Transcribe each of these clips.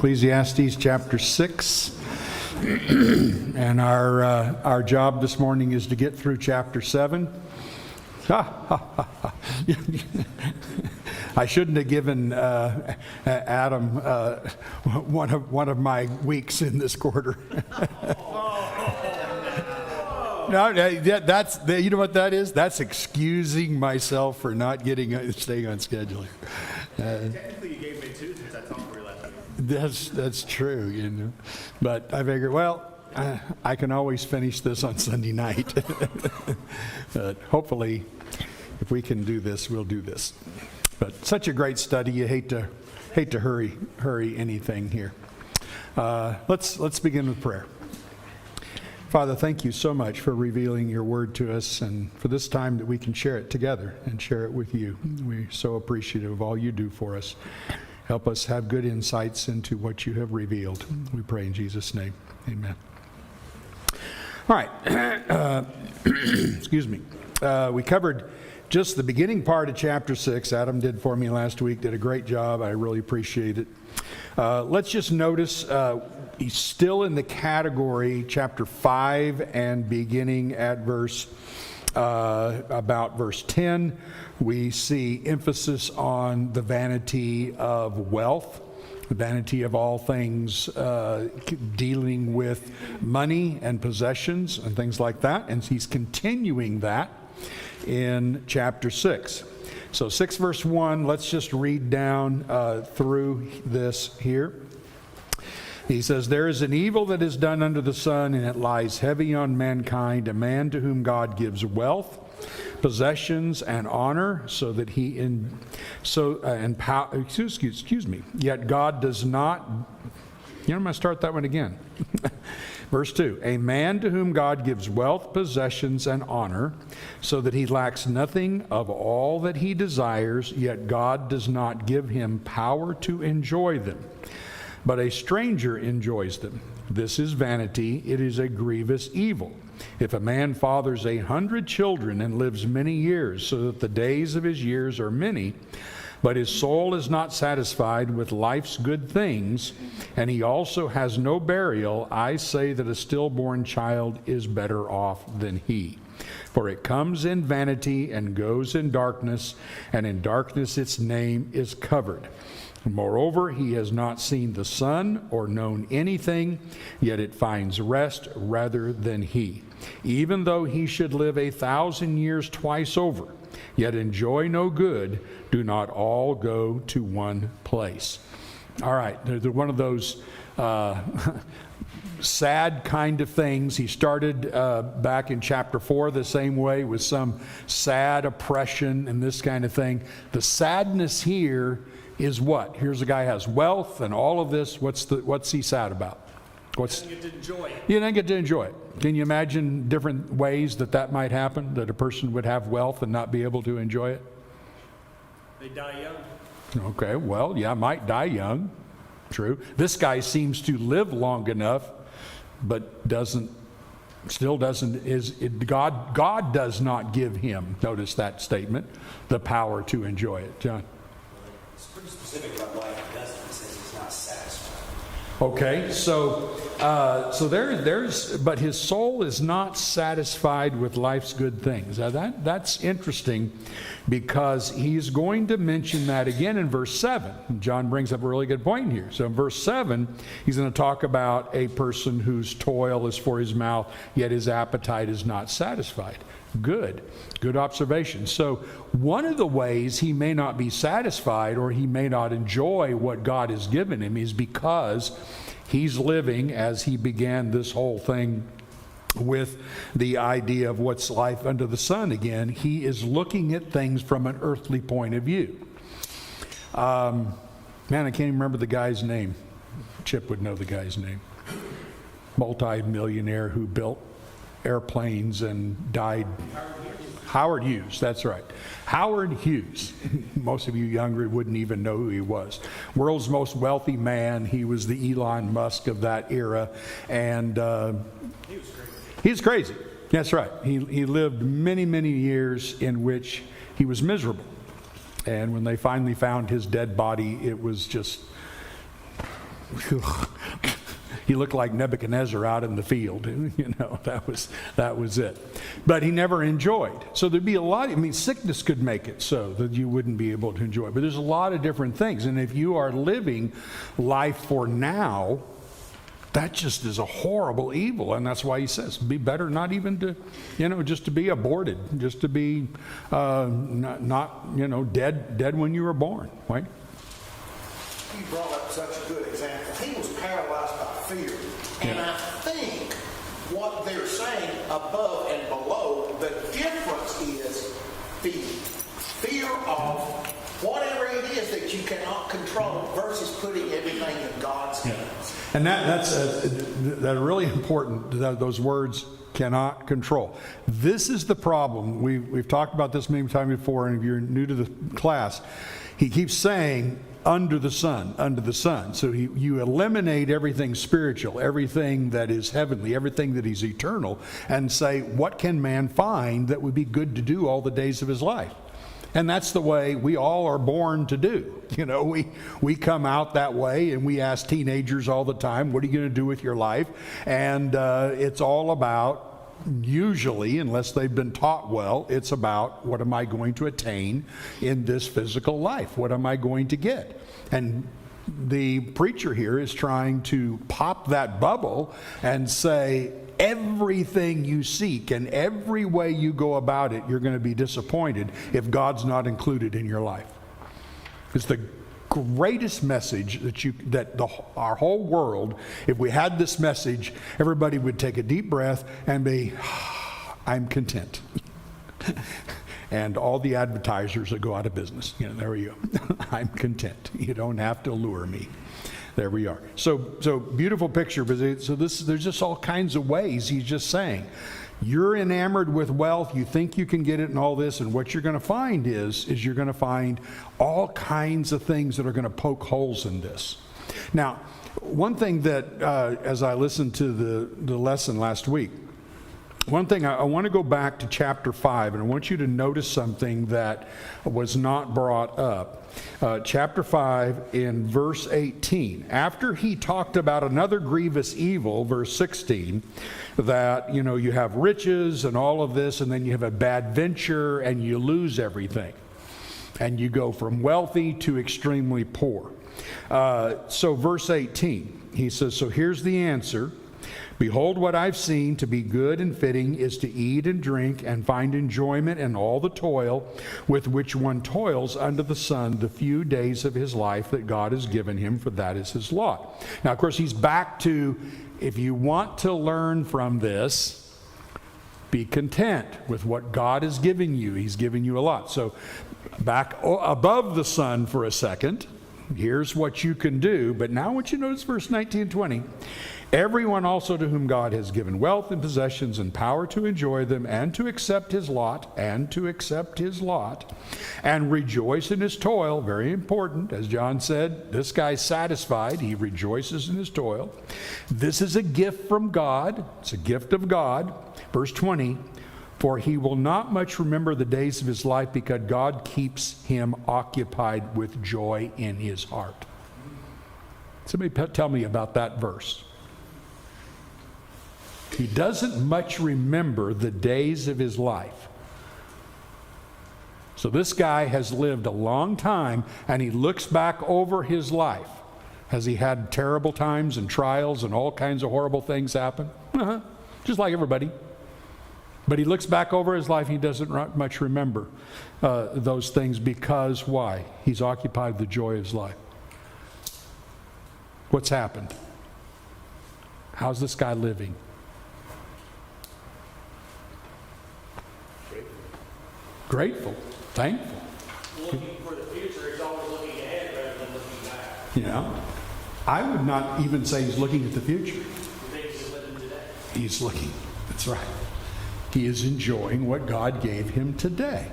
Ecclesiastes chapter 6. And our job this morning is to get through chapter 7. I shouldn't have given Adam one of my weeks in this quarter. No, that's you know what that is? That's excusing myself for not staying on schedule. Technically, you gave me two since I talked for you last week. That's true, you know. But I figured, well, I can always finish this on Sunday night. But hopefully, if we can do this, we'll do this. But such a great study. You hate to hurry anything here. Let's begin with prayer. Father, thank you so much for revealing your word to us and for this time that we can share it together and share it with you. We're so appreciative of all you do for us. Help us have good insights into what you have revealed. We pray in Jesus' name. Amen. All right. Excuse me. We covered just the beginning part of chapter 6. Adam did for me last week, did a great job. I really appreciate it. Let's just notice he's still in the category, chapter 5, and beginning at about verse 10, we see emphasis on the vanity of wealth, the vanity of all things dealing with money and possessions and things like that. And he's continuing that in chapter 6. So 6 verse 1, let's just read down through this here. He says, "There is an evil that is done under the sun, and it lies heavy on mankind, a man to whom God gives wealth, possessions, and honor, so that he excuse me. Yet God does not." I'm going to start that one again. Verse 2, "A man to whom God gives wealth, possessions, and honor, so that he lacks nothing of all that he desires, yet God does not give him power to enjoy them. But a stranger enjoys them. This is vanity. It is a grievous evil. If a man fathers 100 children and lives many years, so that the days of his years are many, but his soul is not satisfied with life's good things, and he also has no burial, I say that a stillborn child is better off than he. For it comes in vanity and goes in darkness, and in darkness its name is covered. Moreover, he has not seen the sun or known anything, yet it finds rest rather than he. Even though he should live 1,000 years twice over, yet enjoy no good, do not all go to one place." All right, they're one of those sad kind of things. He started back in chapter 4 the same way, with some sad oppression and this kind of thing. The sadness here is what? Here's a guy who has wealth and all of this. What's he sad about? You didn't get to enjoy it. You didn't get to enjoy it. Can you imagine different ways that might happen, that a person would have wealth and not be able to enjoy it? They die young. Okay, well, yeah, might die young. True. This guy seems to live long enough, but God does not give him, notice that statement, the power to enjoy it. John? It's pretty specific about why he doesn't. He says he's not satisfied. Okay, but his soul is not satisfied with life's good things. Now that's interesting, because he's going to mention that again in verse 7. John brings up a really good point here. So in verse 7, he's going to talk about a person whose toil is for his mouth, yet his appetite is not satisfied. Good observation. So one of the ways he may not be satisfied, or he may not enjoy what God has given him, is because he's living, as he began this whole thing with the idea of what's life under the sun again, he is looking at things from an earthly point of view. Man, I can't even remember the guy's name. Chip would know the guy's name. Multi-millionaire who built airplanes and died. Howard Hughes, that's right. Howard Hughes. Most of you younger wouldn't even know who he was. World's most wealthy man. He was the Elon Musk of that era. And he's crazy. That's right. He lived many, many years in which he was miserable. And when they finally found his dead body, it was just He looked like Nebuchadnezzar out in the field. You know, that was it. But he never enjoyed. So there'd be a lot, sickness could make it so that you wouldn't be able to enjoy. But there's a lot of different things. And if you are living life for now, that just is a horrible evil. And that's why he says, be better not even to, just to be aborted, just to be not dead when you were born, right? You brought up such a good example. He was paralyzed by fear. And I think what they're saying above and below, the difference is fear. Fear of whatever it is that you cannot control versus putting everything in God's hands. And that's really important, those words, cannot control. This is the problem. We've talked about this many times before, and if you're new to the class, he keeps saying, under the sun, under the sun. So you eliminate everything spiritual, everything that is heavenly, everything that is eternal, and say, what can man find that would be good to do all the days of his life? And that's the way we all are born to do. We come out that way, and we ask teenagers all the time, what are you going to do with your life? And it's all about, usually, unless they've been taught well, it's about what am I going to attain in this physical life? What am I going to get? And the preacher here is trying to pop that bubble and say, everything you seek and every way you go about it, you're going to be disappointed if God's not included in your life. It's the greatest message our whole world, if we had this message, everybody would take a deep breath and be, I'm content. And all the advertisers would go out of business. There we go. I'm content. You don't have to lure me. There we are. So beautiful picture. But there's just all kinds of ways he's just saying. You're enamored with wealth, you think you can get it and all this, and what you're going to find is you're going to find all kinds of things that are going to poke holes in this. Now, one thing that, as I listened to the lesson last week, one thing, I want to go back to chapter 5, and I want you to notice something that was not brought up. Chapter 5 in verse 18. After he talked about another grievous evil, verse 16, that, you have riches and all of this, and then you have a bad venture and you lose everything. And you go from wealthy to extremely poor. So verse 18, he says, so here's the answer. Behold, what I've seen to be good and fitting is to eat and drink and find enjoyment in all the toil with which one toils under the sun the few days of his life that God has given him, for that is his lot. Now, of course, he's back to, if you want to learn from this, be content with what God is giving you. He's giving you a lot. So back above the sun for a second, here's what you can do. But now I want you to notice verse 19 and 20. Everyone also to whom God has given wealth and possessions and power to enjoy them and to accept his lot, and rejoice in his toil, very important, as John said, this guy's satisfied, he rejoices in his toil. This is a gift from God, it's a gift of God. Verse 20, for he will not much remember the days of his life because God keeps him occupied with joy in his heart. Somebody tell me about that verse. He doesn't much remember the days of his life. So this guy has lived a long time, and he looks back over his life. Has he had terrible times and trials and all kinds of horrible things happen? Just like everybody. But he looks back over his life, he doesn't much remember those things because why? He's occupied with the joy of his life. What's happened? How's this guy living? Grateful, thankful. Looking for the future, he's always looking ahead rather than looking back. I would not even say he's looking at the future. You think he's living today? He's looking, that's right. He is enjoying what God gave him today.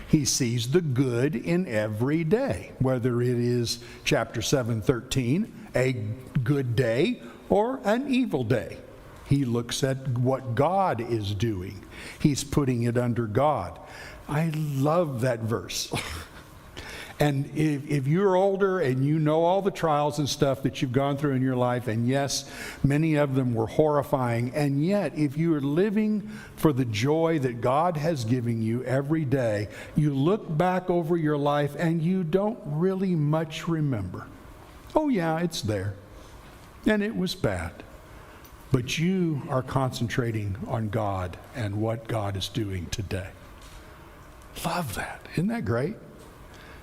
He sees the good in every day, whether it is chapter 7:13, a good day or an evil day. He looks at what God is doing. He's putting it under God. I love that verse. And if you're older and you know all the trials and stuff that you've gone through in your life, and yes, many of them were horrifying, and yet if you are living for the joy that God has given you every day, you look back over your life and you don't really much remember. Oh yeah, it's there. And it was bad. But you are concentrating on God and what God is doing today. Love that. Isn't that great?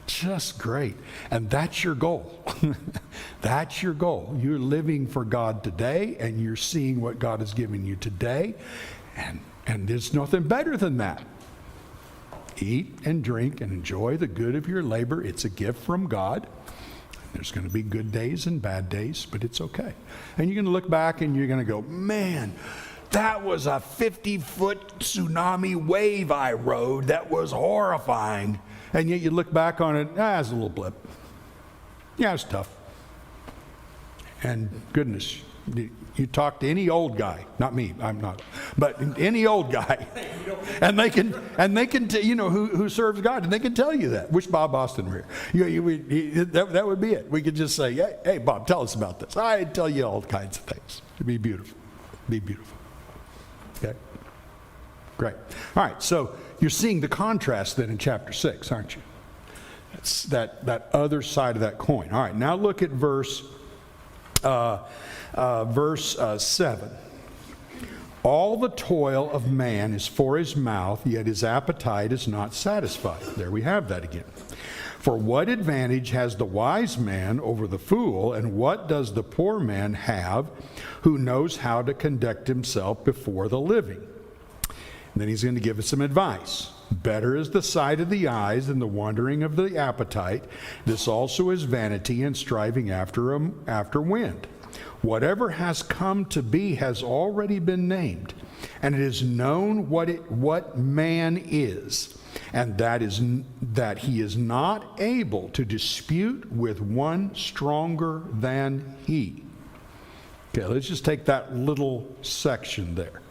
Just great. And that's your goal. That's your goal. You're living for God today, and you're seeing what God has given you today. And there's nothing better than that. Eat and drink and enjoy the good of your labor. It's a gift from God. There's going to be good days and bad days, but it's okay. And you're going to look back and you're going to go, man, that was a 50-foot tsunami wave I rode. That was horrifying. And yet you look back on it, it's a little blip. Yeah, it's tough. And goodness, you talk to any old guy, not me, I'm not, but any old guy, and they can, who serves God, and they can tell you that. Wish Bob Austin were here. That would be it. We could just say, hey, Bob, tell us about this. I'd tell you all kinds of things. It'd be beautiful. Be beautiful. Okay? Great. All right, so you're seeing the contrast then in chapter 6, aren't you? That's that other side of that coin. All right, now look at verse 7. All the toil of man is for his mouth, yet his appetite is not satisfied. There we have that again. For what advantage has the wise man over the fool, and what does the poor man have who knows how to conduct himself before the living? And then he's going to give us some advice. Better is the sight of the eyes than the wandering of the appetite. This also is vanity and striving after wind. Whatever has come to be has already been named, and it is known what man is, and that he is not able to dispute with one stronger than he. Okay, let's just take that little section there.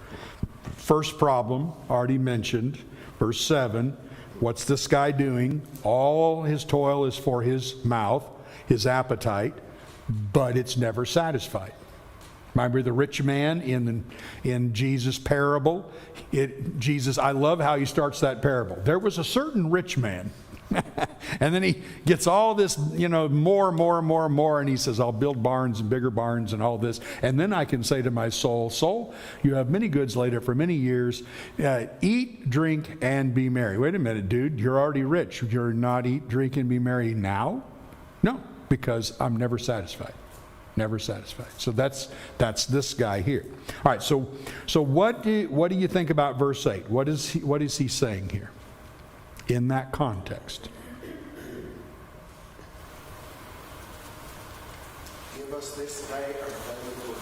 First problem, already mentioned, verse 7, what's this guy doing? All his toil is for his mouth, his appetite, but it's never satisfied. Remember the rich man in Jesus' parable? I love how he starts that parable. There was a certain rich man. And then he gets all this, more, and he says, I'll build barns and bigger barns and all this. And then I can say to my soul, you have many goods laid up for many years. Eat, drink, and be merry. Wait a minute, dude, you're already rich. You're not eat, drink, and be merry now? No, because I'm never satisfied. Never satisfied. So that's this guy here. All right, so what do you think about verse 8? What is he saying here in that context? Give us this day our daily bread.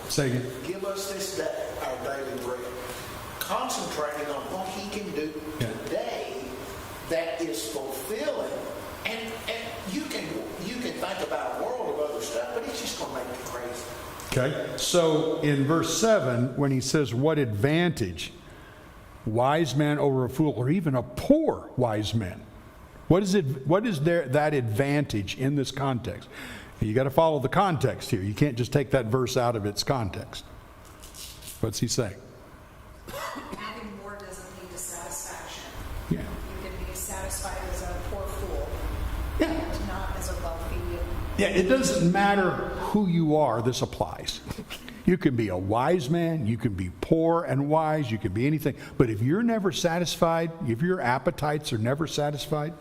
Say again. Give us this day our daily bread. Concentrating on what he can do today that is fulfilling. And you can think about a world of other stuff, but it's just going to make you crazy. Okay. So in verse 7, when he says, what advantage, wise man over a fool, or even a poor wise man? What is that advantage in this context? You got to follow the context here. You can't just take that verse out of its context. What's he saying? Having more doesn't lead to satisfaction. Yeah. You can be satisfied as a poor fool, Yeah. and not as a wealthy you. Yeah, it doesn't matter who you are, this applies. You can be a wise man, you can be poor and wise, you can be anything. But if you're never satisfied, if your appetites are never satisfied,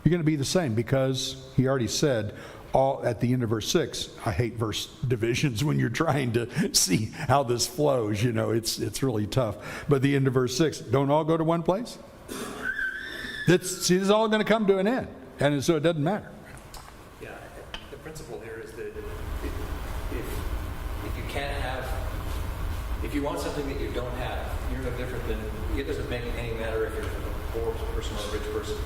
you're going to be the same, because he already said, all at the end of verse 6, I hate verse divisions when you're trying to see how this flows, it's really tough. But the end of verse 6, don't all go to one place? This is all going to come to an end, and so it doesn't matter. Yeah, the principle here is that if you can't have, if you want something that you don't have, you're no different than, it doesn't make any matter if you're a poor person or a rich person.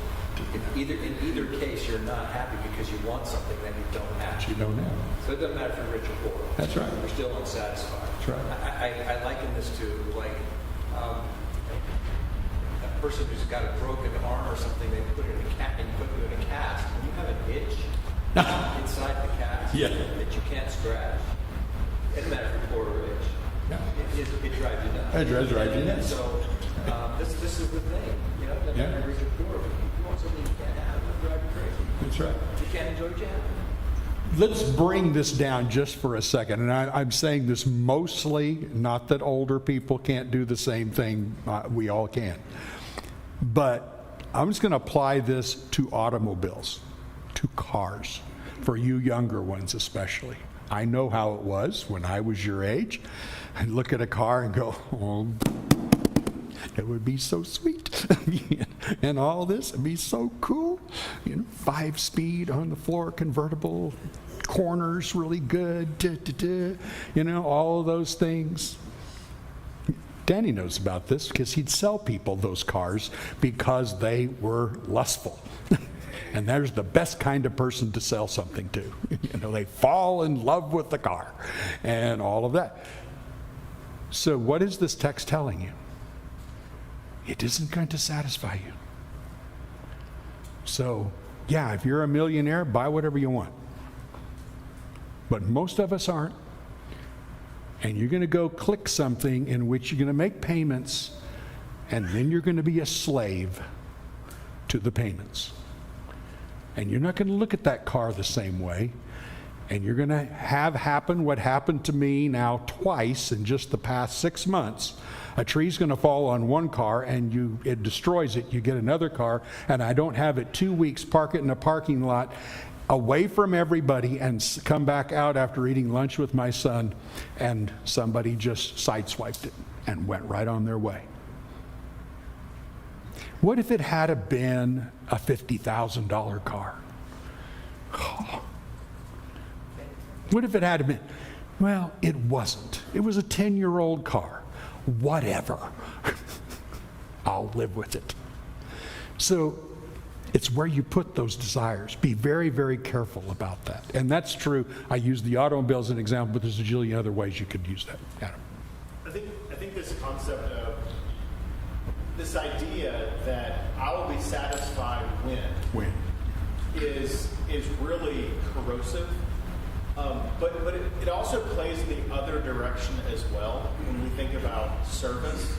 In either case, you're not happy because you want something that you don't have. You don't have. So it doesn't matter if you're rich or poor. That's right. You're still unsatisfied. That's right. I liken this to like person who's got a broken arm or something, they put it in and put you in a cast. When you have an itch inside the cast Yeah. that you can't scratch, it doesn't matter if you're poor or rich. Yeah. It drives you nuts. It does drive you nuts. So this is the thing. You know, it doesn't Yeah. matter if you're poor. If you want something you can't have, it'll drive you crazy. That's right. You can't enjoy what you have. Let's bring this down just for a second. And I'm saying this mostly, not that older people can't do the same thing. We all can. But I'm just going to apply this to automobiles, to cars, for you younger ones especially. I know how it was when I was your age. I'd look at a car and go, oh, it would be so sweet. And all this would be so cool. 5-speed on the floor convertible, corners really good, all of those things. Danny knows about this because he'd sell people those cars because they were lustful. And there's the best kind of person to sell something to. They fall in love with the car and all of that. So what is this text telling you? It isn't going to satisfy you. So, yeah, if you're a millionaire, buy whatever you want. But most of us aren't. And you're going to go click something in which you're going to make payments, and then you're going to be a slave to the payments. And you're not going to look at that car the same way. And you're going to have happen what happened to me now twice in just the past 6 months. A tree's going to fall on one car and it destroys it. You get another car, and I don't have it 2 weeks, park it in a parking lot away from everybody and come back out after eating lunch with my son, and somebody just sideswiped it and went right on their way. What if it had been a $50,000 car? Oh. What if it had been? Well, it wasn't. It was a 10-year-old car. Whatever. I'll live with it. So it's where you put those desires. Be very, very careful about that. And that's true. I use the automobile as an example, but there's a jillion other ways you could use that. Adam. I think this concept of this idea that I will be satisfied when is really corrosive. But it also plays in the other direction as well when we think about service.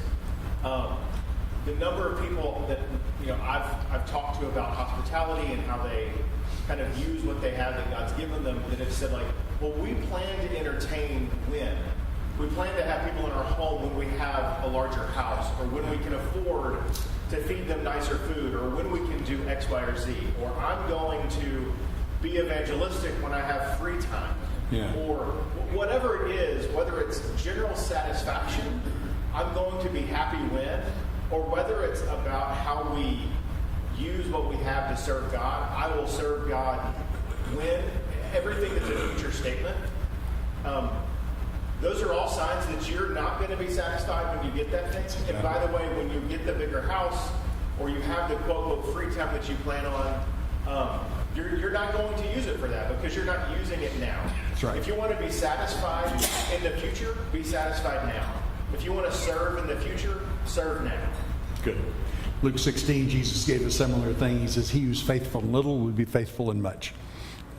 The number of people that I've talked to about hospitality and how they kind of use what they have that God's given them that have said, like, well, we plan to entertain when? We plan to have people in our home when we have a larger house, or when we can afford to feed them nicer food, or when we can do X, Y, or Z, or I'm going to be evangelistic when I have free time, or whatever it is, whether it's general satisfaction, I'm going to be happy when, or whether it's about how we use what we have to serve God, I will serve God when. Everything is a future statement. Those are all signs that you're not going to be satisfied when you get that thing. And by the way, when you get the bigger house, or you have the quote free time that you plan on, you're not going to use it for that because you're not using it now. That's right. If you want to be satisfied in the future, be satisfied now. If you want to serve in the future, serve now. Good. Luke 16, Jesus gave a similar thing. He says, he who's faithful in little will be faithful in much.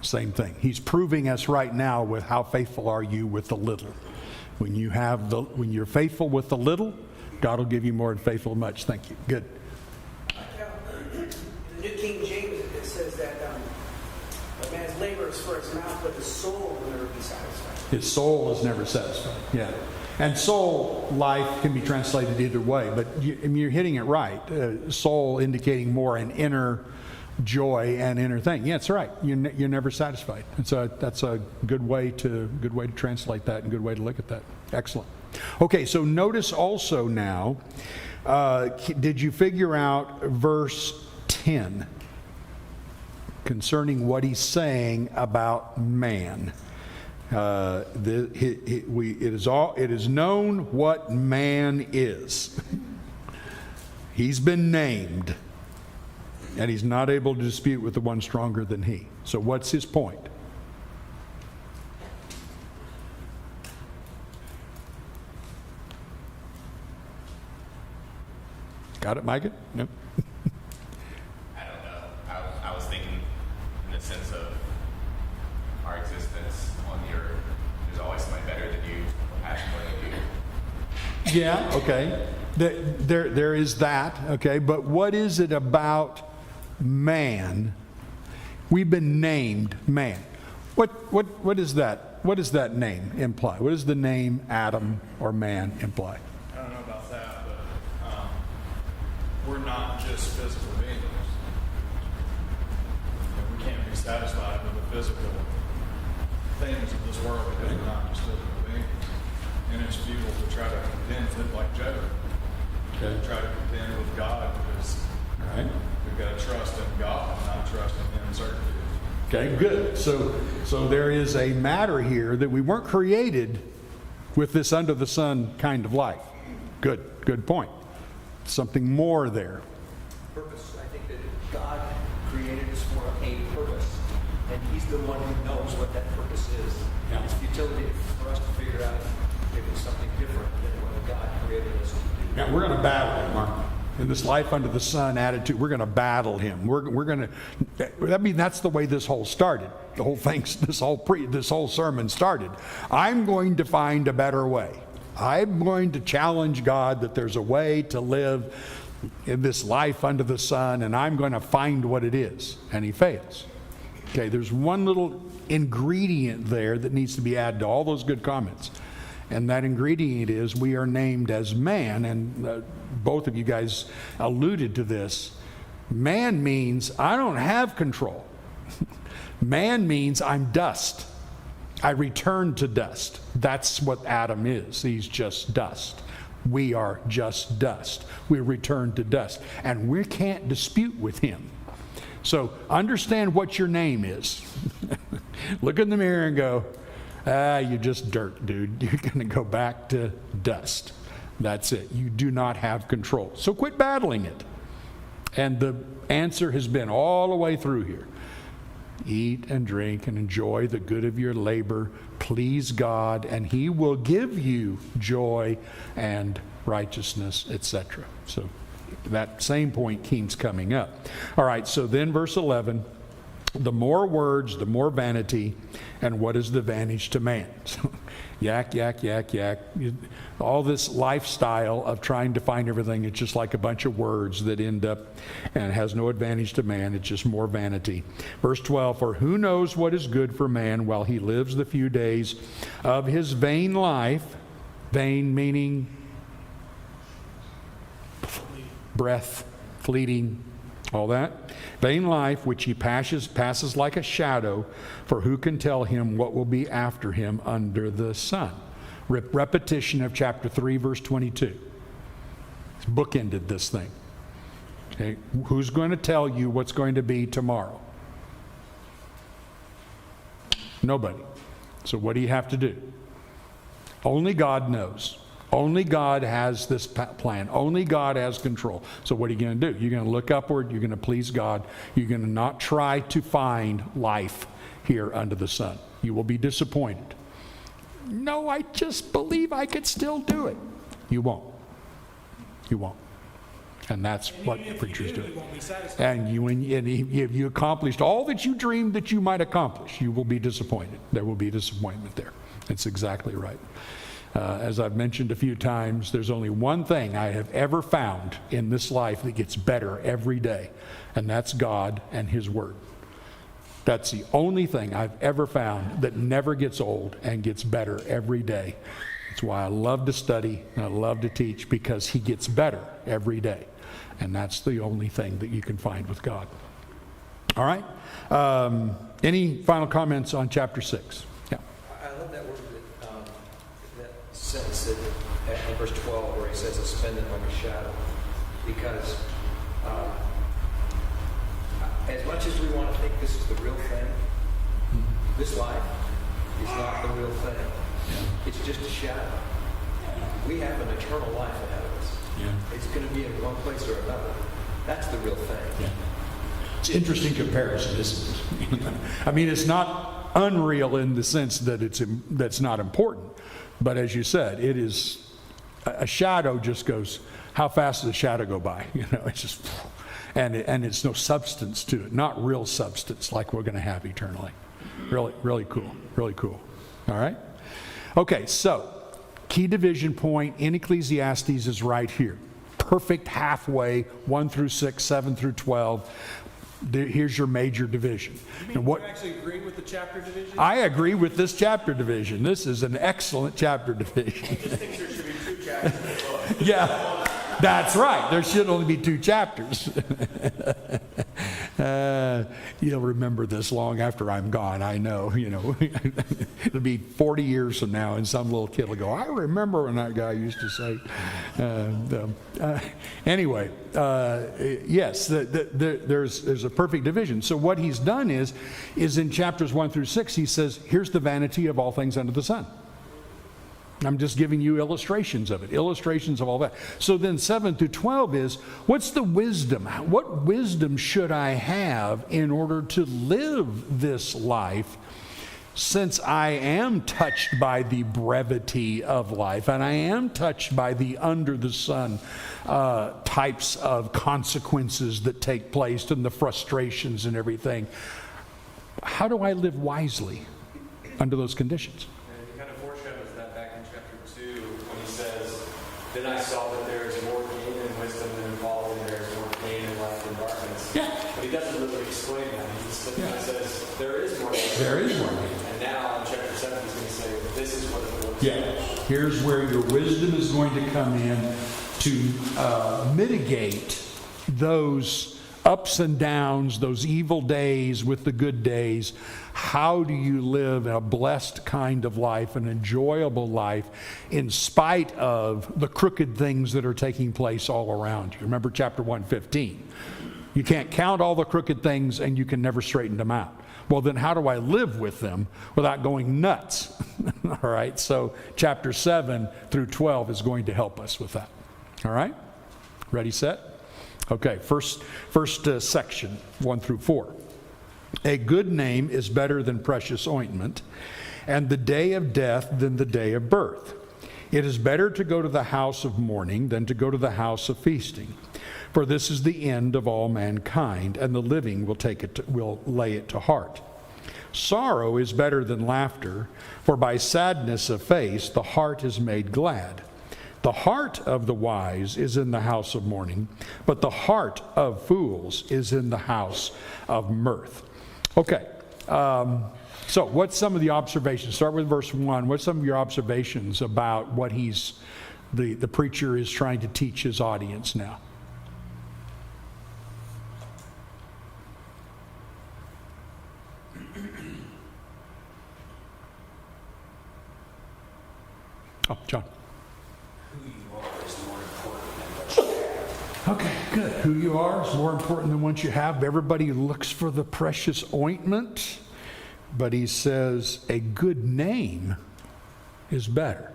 Same thing. He's proving us right now with how faithful are you with the little. When you're faithful with the little, God will give you more than faithful in much. Thank you. Good. In the New King James, it says that a man's labor is for his mouth, but his soul will never be satisfied. His soul is never satisfied. Yeah. And soul life can be translated either way, but you're hitting it right. Soul indicating more an inner joy and inner thing. Yeah, that's right. You're never satisfied. And so that's a good way to translate that and good way to look at that. Excellent. Okay, so notice also now, did you figure out verse 10 concerning what he's saying about man? It is known what man is. He's been named, and he's not able to dispute with the one stronger than he. So what's his point? Got it, Micah? No? I don't know. I was thinking in the sense of our existence on the earth. There's always somebody better than you, passion more than you. Yeah, okay. There is that, okay. But what is it about man? We've been named man. What is that? What does that name imply? What does the name Adam or man imply? I don't know about that, but we're not just physical beings. We can't be satisfied with the physical things of this world because we're not just physical beings. And it's futile to try to contend, like Job, Okay. try to contend with God because All right. we've got to trust in God, not trust in uncertainty. Okay, good. So there is a matter here that we weren't created with this under the sun kind of life. Good point. Something more there. Purpose. I think that God created us for a purpose, and He's the one who knows what that purpose is. Yeah. It's futility for us to figure out if it's something different than what God created us to do. Now we're going to battle him, aren't we? In this life under the sun attitude, we're going to battle him. We're going to. I mean, that's the way this whole started. The whole thing, this whole sermon started. I'm going to find a better way. I'm going to challenge God that there's a way to live in this life under the sun, and I'm going to find what it is. And he fails. Okay, there's one little ingredient there that needs to be added to all those good comments. And that ingredient is we are named as man, and both of you guys alluded to this. Man means I don't have control. Man means I'm dust. I return to dust. That's what Adam is. He's just dust. We are just dust. We return to dust. And we can't dispute with him. So understand what your name is. Look in the mirror and go, you're just dirt, dude. You're going to go back to dust. That's it. You do not have control. So quit battling it. And the answer has been all the way through here. Eat and drink and enjoy the good of your labor. Please God, and He will give you joy and righteousness, etc. So that same point keeps coming up. All right, so then verse 11. The more words, the more vanity, and what is the advantage to man? So, yak. All this lifestyle of trying to find everything, it's just like a bunch of words that end up and has no advantage to man. It's just more vanity. Verse 12, for who knows what is good for man while he lives the few days of his vain life, vain meaning breath, fleeting, all that. Vain life, which he passes like a shadow, for who can tell him what will be after him under the sun? Repetition of chapter 3, verse 22. It's bookended this thing. Okay. Who's going to tell you what's going to be tomorrow? Nobody. So what do you have to do? Only God knows. Only God has this plan. Only God has control. So what are you going to do? You're going to look upward. You're going to please God. You're going to not try to find life here under the sun. You will be disappointed. No, I just believe I could still do it. You won't. You won't. And that's what preachers do. And if you accomplished all that you dreamed that you might accomplish, you will be disappointed. There will be disappointment there. That's exactly right. As I've mentioned a few times, there's only one thing I have ever found in this life that gets better every day, and that's God and His Word. That's the only thing I've ever found that never gets old and gets better every day. That's why I love to study and I love to teach, because He gets better every day. And that's the only thing that you can find with God. All right? Any final comments on chapter 6? Yeah. I love that word, that sentence that in verse 12 where he says, "Suspended like a shadow," because as much as we want to think this is the real thing, this life is not the real thing. It's just a shadow. We have an eternal life ahead of us. Yeah. It's going to be in one place or another. That's the real thing. Yeah. It's an interesting comparison, isn't it? I mean, it's not unreal in the sense that that's not important. But as you said, it is a shadow just goes, how fast does a shadow go by? You know, it's just, and it's no substance to it, not real substance like we're going to have eternally. Really, really cool, really cool. All right? Okay, so key division point in Ecclesiastes is right here. Perfect halfway, 1 through 6, 7 through 12. Here's your major division. You actually agree with the chapter division? I agree with this chapter division. This is an excellent chapter division. I just think there should be 2 chapters in the book. Yeah, that's right. There should only be 2 chapters. You'll remember this long after I'm gone, I know. You know, it'll be 40 years from now, and some little kid will go, I remember when that guy used to say. Anyway, yes, there's a perfect division. So what he's done is in chapters 1 through 6, he says, here's the vanity of all things under the sun. I'm just giving you illustrations of it, illustrations of all that. So then 7 through 12 is, what's the wisdom? What wisdom should I have in order to live this life, since I am touched by the brevity of life and I am touched by the under the sun types of consequences that take place and the frustrations and everything? How do I live wisely under those conditions? Then I saw that there is more gain in wisdom than in folly, and there is more gain in life than darkness. Yeah. But he doesn't really explain that. He just says, there is more gain. There is more gain. And now in chapter 7, he's going to say, this is what it looks Yeah. like. Here's where your wisdom is going to come in to mitigate those ups and downs, those evil days with the good days. How do you live a blessed kind of life, an enjoyable life, in spite of the crooked things that are taking place all around you? Remember chapter 115. You can't count all the crooked things and you can never straighten them out. Well, then how do I live with them without going nuts? All right, so chapter 7 through 12 is going to help us with that. All right? Ready, set? Okay, first section, 1 through 4. A good name is better than precious ointment, and the day of death than the day of birth. It is better to go to the house of mourning than to go to the house of feasting. For this is the end of all mankind, and the living will lay it to heart. Sorrow is better than laughter, for by sadness of face the heart is made glad. The heart of the wise is in the house of mourning, but the heart of fools is in the house of mirth. Okay, so what's some of the observations? Start with verse 1. What's some of your observations about what the preacher is trying to teach his audience now? Oh, John. Who you are is more important than what you have. Okay, good. Who you are is more important than what you have. Everybody looks for the precious ointment, but he says a good name is better.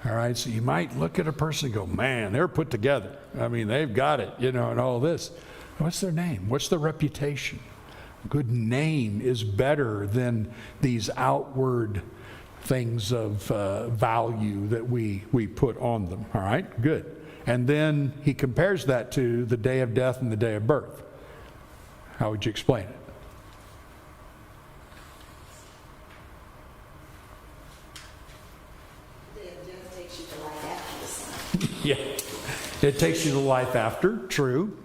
All right, so you might look at a person and go, man, they're put together. I mean, they've got it, and all this. What's their name? What's their reputation? A good name is better than these outward things of value that we put on them. All right, good. And then he compares that to the day of death and the day of birth. How would you explain it? The day of death takes you to life after the sun. Yeah, it takes you to life after, true.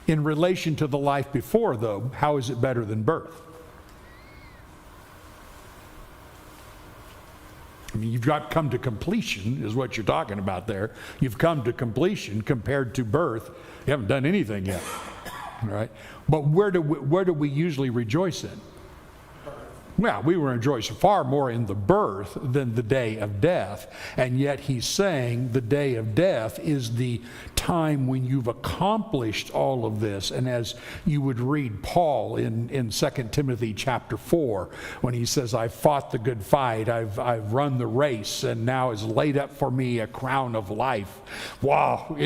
In relation to the life before, though, how is it better than birth? I mean, you've got come to completion is what you're talking about there. You've come to completion compared to birth. You haven't done anything yet, all right? But where do we usually rejoice in? Well, we rejoice far more in the birth than the day of death. And yet he's saying the day of death is the time when you've accomplished all of this. And as you would read Paul in 2 Timothy chapter 4, when he says, I've fought the good fight, I've run the race, and now is laid up for me a crown of life. Wow,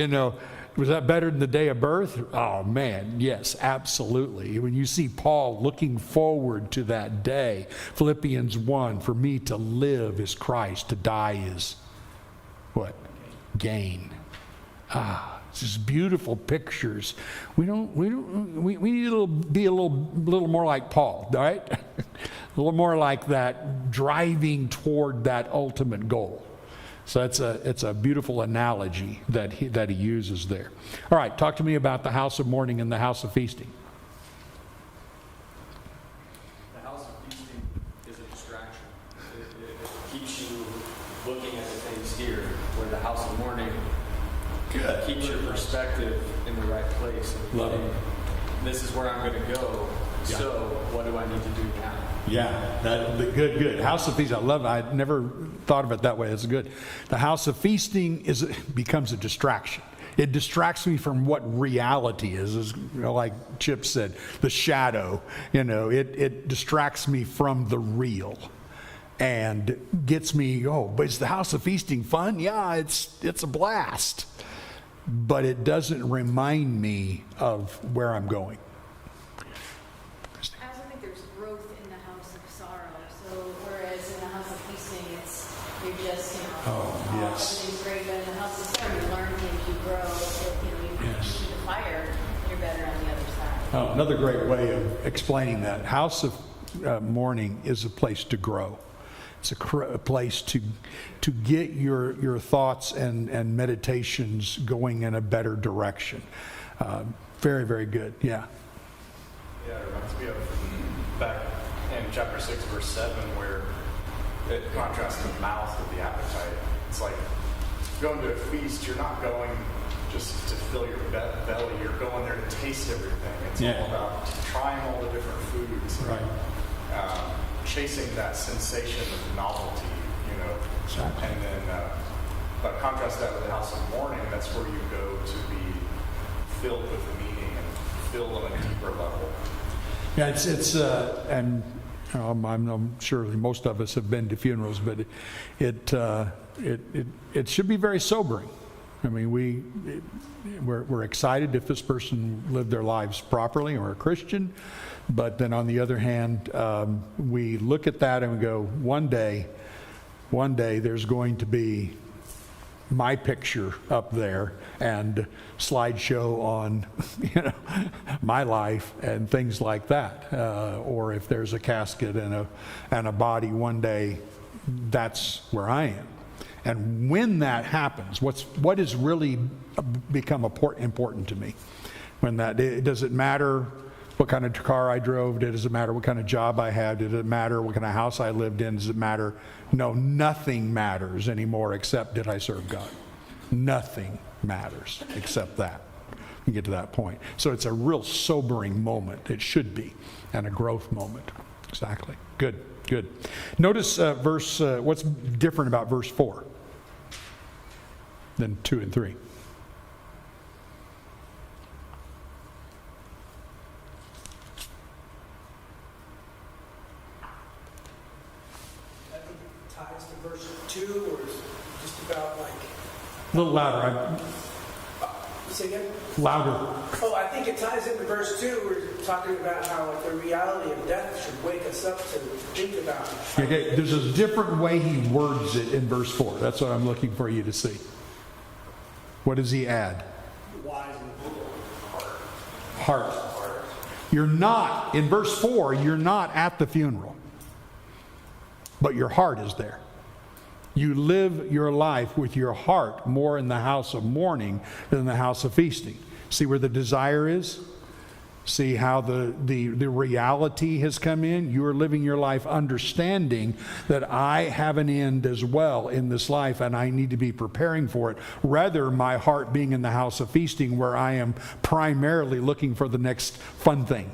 was that better than the day of birth? Oh, man, yes, absolutely. When you see Paul looking forward to that day, Philippians 1, for me to live is Christ, to die is what? Gain. It's just beautiful pictures. We need to be a little more like Paul, right? A little more like that, driving toward that ultimate goal. So it's a beautiful analogy that he uses there. All right, talk to me about the house of mourning and the house of feasting. The house of feasting is a distraction. It keeps you looking at the things here, where the house of mourning keeps your perspective in the right place. Love it. This is where I'm going to go. Yeah. So what do I need to do now? Yeah, good. House of feasting, I love it. I never thought of it that way. It's good. The house of feasting becomes a distraction. It distracts me from what reality is like Chip said, the shadow. It distracts me from the real, and gets me. But is the house of feasting fun? Yeah, it's a blast, but it doesn't remind me of where I'm going. I also think there's growth in the house of sorrow. So whereas in the house of feasting, you're just, everything's great, but in the house of sorrow, you learn things, you grow, you see the fire, and you're better on the other side. Another great way of explaining that. House of mourning is a place to grow. It's a place to get your thoughts and meditations going in a better direction. Very, very good. Yeah. Yeah, it reminds me of back in chapter 6, verse 7, where it contrasts the mouth with the appetite. It's like going to a feast, you're not going just to fill your belly, you're going there to taste everything. It's all about trying all the different foods. Right. Chasing that sensation of novelty, Exactly. And then but contrast that with the house of mourning, that's where you go to be filled with meaning and filled on a deeper level. Yeah, and I'm sure most of us have been to funerals, but it should be very sobering. I mean, we're excited if this person lived their lives properly or a Christian, but then on the other hand, we look at that and we go, one day there's going to be my picture up there and slideshow on my life and things like that, or if there's a casket and a body one day, that's where I am. And when that happens, what is really become important to me? Does it matter what kind of car I drove? Does it matter what kind of job I had? Did it matter what kind of house I lived in? Does it matter? No, nothing matters anymore except did I serve God? Nothing matters except that. You get to that point. So it's a real sobering moment. It should be, and a growth moment. Exactly. Good. Notice what's different about verse 4 than 2 and 3. I think it ties to verse 2, or is just about like... A little louder. Say again? Louder. Oh, I think it ties into verse 2. We're talking about how the reality of death should wake us up to think about it. Okay, there's a different way he words it in verse 4. That's what I'm looking for you to see. What does he add? Wise and fool. Heart. You're not, in verse 4, you're not at the funeral, but your heart is there. You live your life with your heart more in the house of mourning than the house of feasting. See where the desire is? See how the reality has come in? You are living your life understanding that I have an end as well in this life and I need to be preparing for it. Rather, my heart being in the house of feasting where I am primarily looking for the next fun thing.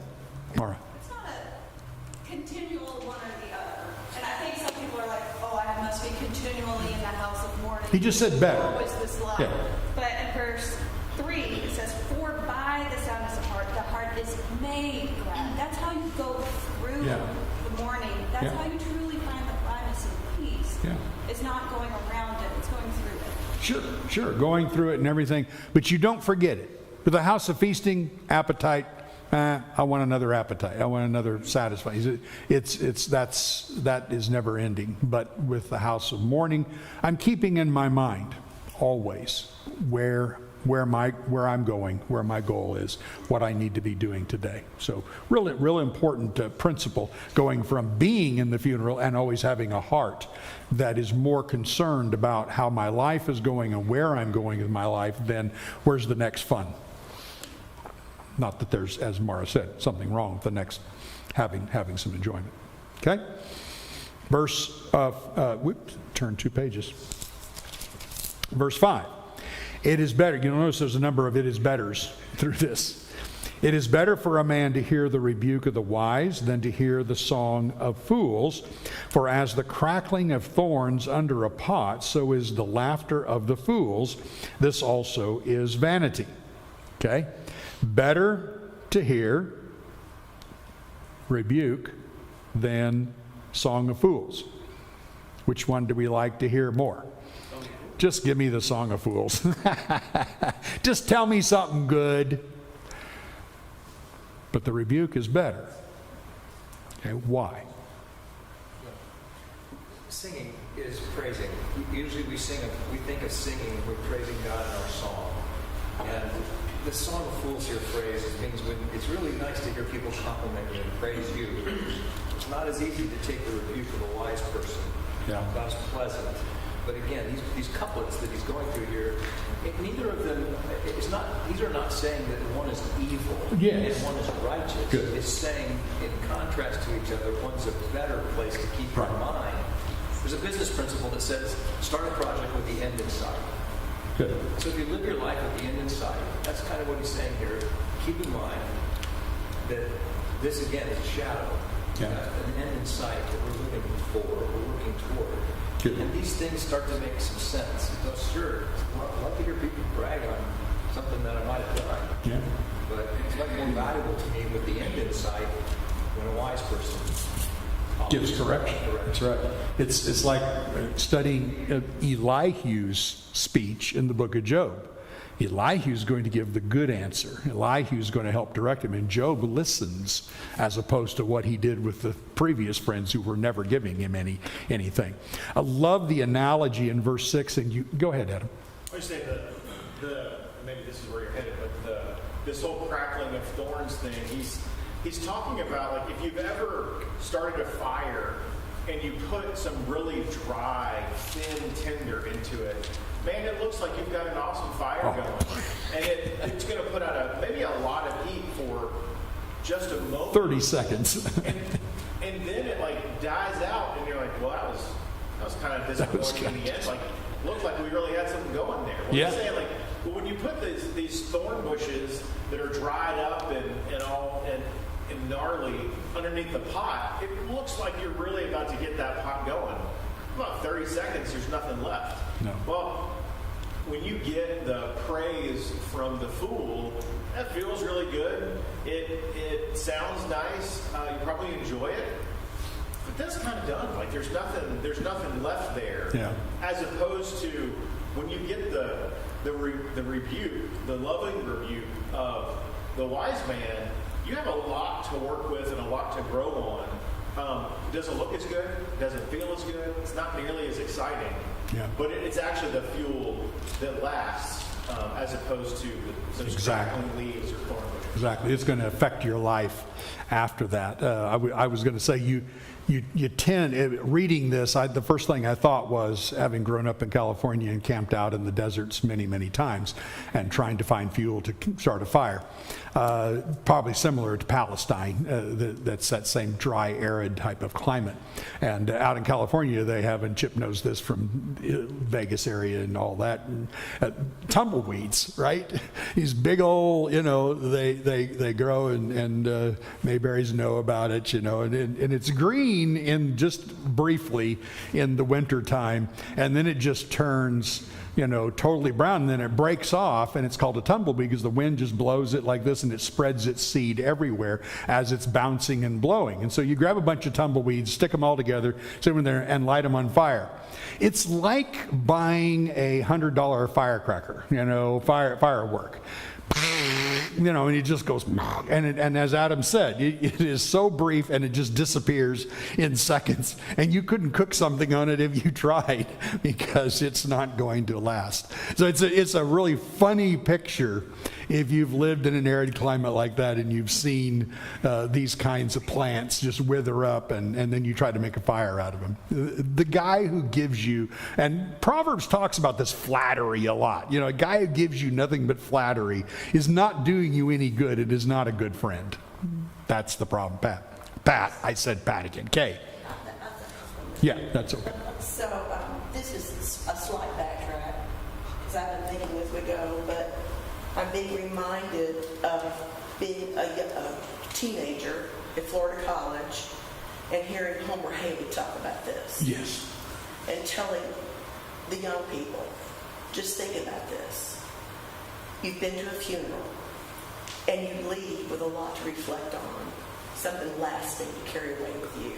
Laura. It's not a continual one or the other. And I think some people are like, I must be continually in the house of mourning. He just said better. Always this life. Yeah. But in verse 3, it says, for by the soundness of heart, the heart is made glad. That's how you go through the mourning. That's how you truly find the gladness and peace. Yeah. It's not going around it, it's going through it. Sure. Going through it and everything. But you don't forget it. With the house of feasting, appetite, I want another appetite. I want another satisfying. That is never ending. But with the house of mourning, I'm keeping in my mind always where where I'm going, where my goal is, what I need to be doing today. So real important principle, going from being in the funeral and always having a heart that is more concerned about how my life is going and where I'm going in my life than where's the next fun. Not that there's, as Mara said, something wrong with the next having some enjoyment. Okay? Turn 2 pages. Verse 5. It is better. You'll notice there's a number of it is betters through this. It is better for a man to hear the rebuke of the wise than to hear the song of fools. For as the crackling of thorns under a pot, so is the laughter of the fools. This also is vanity. Okay? Better to hear rebuke than song of fools. Which one do we like to hear more? Just give me the song of fools. Just tell me something good. But the rebuke is better. Okay, why? Singing is praising. Usually we think of singing, we're praising God in our song. And the song of fools here phrase means when it's really nice to hear people compliment you and praise you. It's not as easy to take the rebuke of a wise person. Yeah. Not as pleasant. But again, these couplets that he's going through here, neither of them, these are not saying that one is evil and one is righteous. Good. It's saying, in contrast to each other, one's a better place to keep your mind. There's a business principle that says, start a project with the end in sight. Good. So if you live your life with the end in sight, that's kind of what he's saying here. Keep in mind that this, again, is a shadow. Yeah. An end in sight that we're living for, we're working toward. Good. And these things start to make some sense. So sure, I'd love to hear people brag on something that I might have done. Yeah. But it's much more valuable to me with the end in sight when a wise person Gives correction. That's right. It's like studying Elihu's speech in the book of Job. Elihu's going to give the good answer. Elihu's going to help direct him. And Job listens as opposed to what he did with the previous friends who were never giving him anything. I love the analogy in verse 6. And you go ahead, Adam. I would say maybe this is where you're headed, but this whole crackling of thorns thing, he's talking about, like, if you've ever started a fire and you put some really dry, thin tinder into it, man, it looks like you've got an awesome fire going. And it's going to put out maybe a lot of heat for just a moment. 30 seconds. and then it like dies out, and you're like, well, that was kind of disappointing in the end. Like, looked like we really had something going there. What I'm saying, like, well, when you put these thorn bushes that are dried up and gnarly underneath the pot, it looks like you're really about to get that pot going. About 30 seconds, there's nothing left. No. Well, when you get the praise from the fool, that feels really good. It sounds nice. You probably enjoy it. But that's kind of done. Like, there's nothing left there. Yeah. As opposed to when you get the rebuke, the loving rebuke of the wise man, you have a lot to work with and a lot to grow on. It doesn't look as good. It doesn't feel as good. It's not nearly as exciting. Yeah. But it's actually the fuel that lasts, as opposed to those crackling leaves or thorn bushes. Exactly. It's going to affect your life after that. I was going to say you tend, reading this, the first thing I thought was, having grown up in California and camped out in the deserts many, many times and trying to find fuel to start a fire. Probably similar to Palestine. That's that same dry, arid type of climate. And out in California, they have, and Chip knows this from Vegas area and all that, tumbleweeds, right? These big old, they grow, and Mayberries know about it, and it's green in just briefly in the winter time, and then it just turns totally brown, and then it breaks off, and it's called a tumbleweed because the wind just blows it like this, and it spreads its seed everywhere as it's bouncing and blowing. And so you grab a bunch of tumbleweeds, stick them all together, sit them there, and light them on fire. It's like buying a $100 firecracker, firework. and he just goes, and as Adam said, it is so brief and it just disappears in seconds. And you couldn't cook something on it if you tried because it's not going to last. So it's a really funny picture if you've lived in an arid climate like that and you've seen these kinds of plants just wither up and then you try to make a fire out of them. The guy who gives you, and Proverbs talks about this flattery a lot. A guy who gives you nothing but flattery is not doing you any good. It is not a good friend. That's the problem, Pat. I said Pat again. Kay. Yeah, that's okay. So this is a slight backtrack because I've been thinking as we go, but I'm being reminded of being a teenager at Florida College and hearing Homer Haley talk about this. Yes. And telling the young people, just think about this. You've been to a funeral and you leave with a lot to reflect on, something lasting to carry away with you.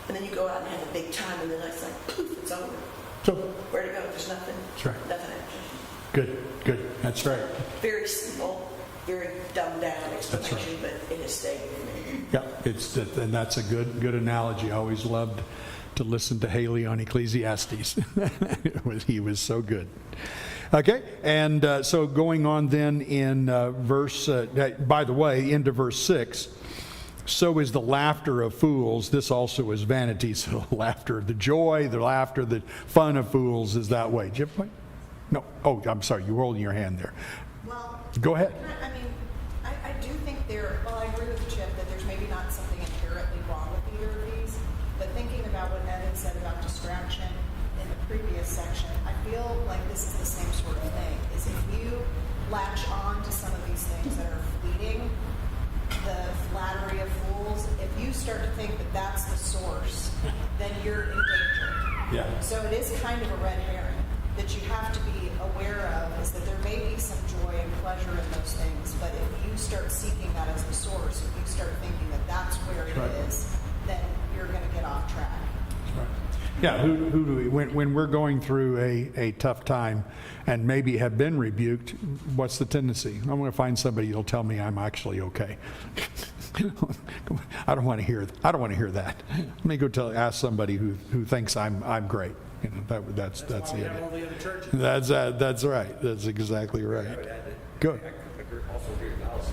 And then you go out and have a big time and then it's like, poof, it's over. So, where to go? There's nothing. That's right. Nothing happened. Good. That's right. Very simple, very dumbed down explanation, but it has stayed with me. Yeah, and that's a good analogy. I always loved to listen to Haley on Ecclesiastes. He was so good. Okay, and so going on then in verse, by the way, into verse 6, so is the laughter of fools. This also is vanity. So laughter, the joy, the laughter, the fun of fools is that way. Did you have a point? No. Oh, I'm sorry. You're holding your hand there. Well, go ahead. I mean, I do think I agree with Chip that there's maybe not something inherently wrong with either of these, but thinking about what Ed had said about distraction in the previous section, I feel like this is the same sort of thing, is if you latch on to some of these things that are fleeting, the flattery of fools, if you start to think that that's the source, then you're in danger. Yeah. So it is kind of a red herring that you have to be aware of, is that there may be some joy and pleasure in those things, but if you start seeking that as the source, if you start thinking that that's where it is, then you're going to get off track. Right. Yeah, who do we, when we're going through a tough time and maybe have been rebuked, what's the tendency? I'm going to find somebody who'll tell me I'm actually okay. I don't want to hear that. Let me go ask somebody who thinks I'm great. That's the idea. That's right. That's exactly right. Good. I also agree with Alice.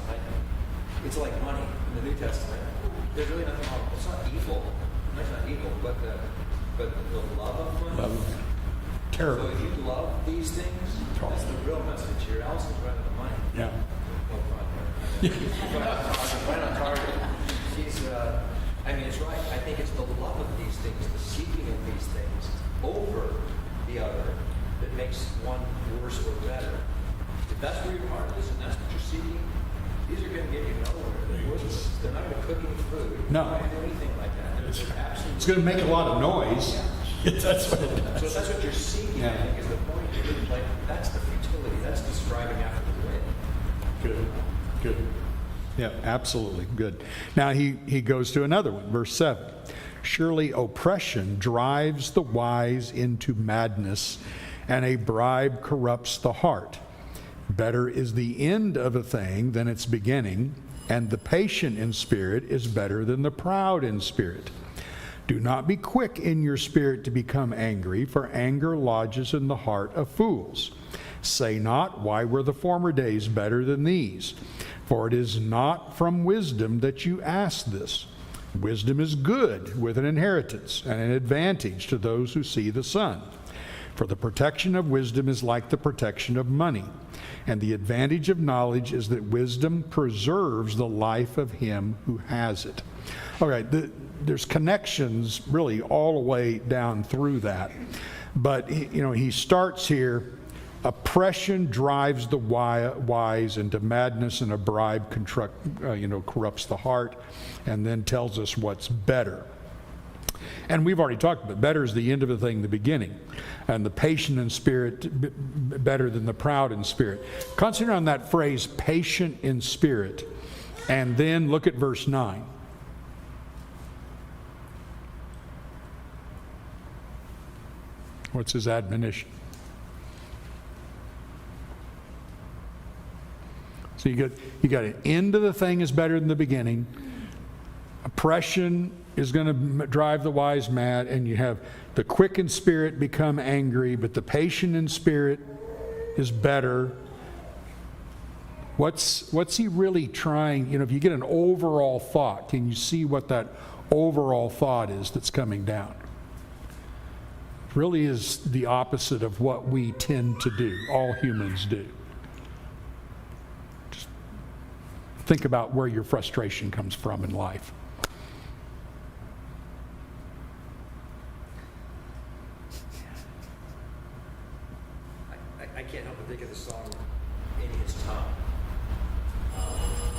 It's like money in the New Testament. There's really nothing wrong. It's not evil. It's not evil, but the love of money. Love. Terrible. So if you love these things, that's the real message here. Allison's running the money. Yeah. Right on target. She's, it's right. I think it's the love of these things, the seeking of these things over the other that makes one worse or better. If that's where your heart is and that's what you're seeking, these are going to get you nowhere. They're worthless. They're not going to cook any food. No. They're not going to do anything like that. They're absolutely. It's going to make a lot of noise. Yeah. That's what it does. So if that's what you're seeking, I think is the point. Like, that's the futility. That's the striving after the wind. Good. Yeah, absolutely. Good. Now he goes to another one, verse 7. Surely oppression drives the wise into madness, and a bribe corrupts the heart. Better is the end of a thing than its beginning, and the patient in spirit is better than the proud in spirit. Do not be quick in your spirit to become angry, for anger lodges in the heart of fools. Say not, why were the former days better than these? For it is not from wisdom that you ask this. Wisdom is good with an inheritance and an advantage to those who see the sun. For the protection of wisdom is like the protection of money, and the advantage of knowledge is that wisdom preserves the life of him who has it. All right, there's connections really all the way down through that. But, he starts here, oppression drives the wise into madness, and a bribe corrupts the heart, and then tells us what's better. And we've already talked about better is the end of a thing, the beginning. And the patient in spirit better than the proud in spirit. Concentrate on that phrase, patient in spirit. And then look at verse 9. What's his admonition? So you got an end of the thing is better than the beginning. Oppression is going to drive the wise mad, and you have the quick in spirit become angry, but the patient in spirit is better. What's he really trying? If you get an overall thought, can you see what that overall thought is that's coming down? It really is the opposite of what we tend to do, all humans do. Just think about where your frustration comes from in life. I can't help but think of the song "In His Time."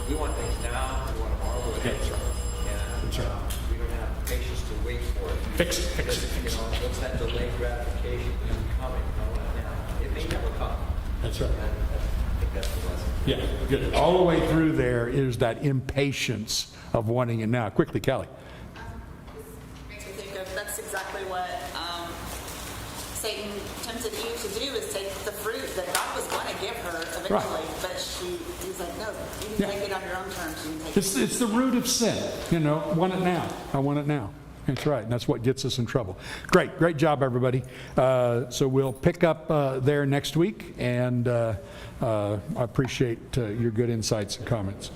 We want things now. We want them all the way. That's right. And That's right. we don't have patience to wait for it. Fix it. What's that delayed gratification coming? I want it now. It may never come. That's right. And I think that's the lesson. Yeah, good. All the way through there is that impatience of wanting it now. Quickly, Kelly. Makes me think of that's exactly what Satan tempted Eve to do, is take the fruit that God was going to give her eventually, Right. but he's like, no, you can take it on your own terms. You can take It's the root of sin. Want it now. I want it now. That's right. And that's what gets us in trouble. Great job, everybody. So we'll pick up there next week, and I appreciate your good insights and comments.